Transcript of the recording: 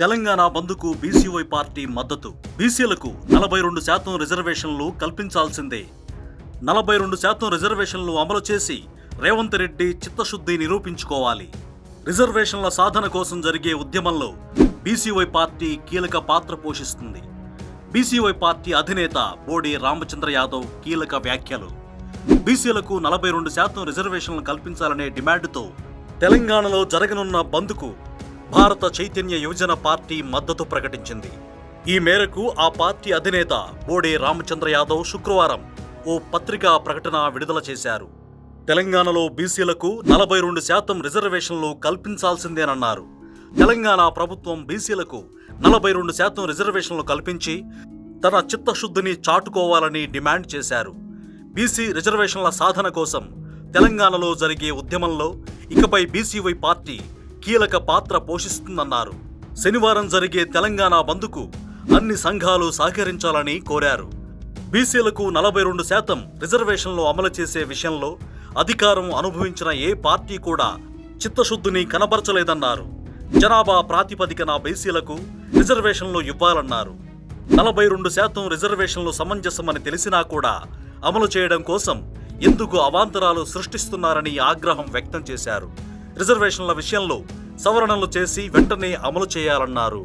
తెలంగాణ బంద్కు BCY party మద్దతు. బీసీలకు 42% రిజర్వేషన్లు కల్పించాల్సిందే. 42% రిజర్వేషన్లు అమలు చేసి రేవంత్ రెడ్డి చిత్తశుద్ధి నిరూపించుకోవాలి. రిజర్వేషన్ల సాధన కోసం జరిగే ఉద్యమంలో బీసీవై పార్టీ కీలక పాత్ర పోషిస్తుంది. బీసీవై పార్టీ అధినేత బోడి రామచంద్ర యాదవ్ కీలక వ్యాఖ్యలు. బీసీలకు 42% రిజర్వేషన్లు కల్పించాలనే డిమాండ్తో తెలంగాణలో జరగనున్న బంద్కు భారత చైతన్య యువజన పార్టీ మద్దతు ప్రకటించింది. ఈ మేరకు ఆ పార్టీ అధినేత బోడి రామచంద్ర యాదవ్ శుక్రవారం ఓ పత్రికా ప్రకటన విడుదల చేశారు. తెలంగాణలో బీసీలకు 42% రిజర్వేషన్లు కల్పించాల్సిందేనన్నారు. తెలంగాణ ప్రభుత్వం బీసీలకు 42% రిజర్వేషన్లు కల్పించి తన చిత్తశుద్ధిని చాటుకోవాలని డిమాండ్ చేశారు. బీసీ రిజర్వేషన్ల సాధన కోసం తెలంగాణలో జరిగే ఉద్యమంలో ఇకపై బీసీవై పార్టీ కీలక పాత్ర పోషిస్తుందన్నారు. శనివారం జరిగే తెలంగాణ బంద్కు అన్ని సంఘాలు సహకరించాలని కోరారు. బీసీలకు 42% రిజర్వేషన్లు అమలు చేసే విషయంలో అధికారం అనుభవించిన ఏ పార్టీ కూడా చిత్తశుద్ధిని కనబరచలేదన్నారు. జనాభా ప్రాతిపదికన బీసీలకు రిజర్వేషన్లు ఇవ్వాలన్నారు. 42% రిజర్వేషన్లు సమంజసమని తెలిసినా కూడా అమలు చేయడం కోసం ఎందుకు అవాంతరాలు సృష్టిస్తున్నారని ఆగ్రహం వ్యక్తం చేశారు. రిజర్వేషన్ల విషయంలో సవరణలు చేసి వెంటనే అమలు చేయాలన్నారు.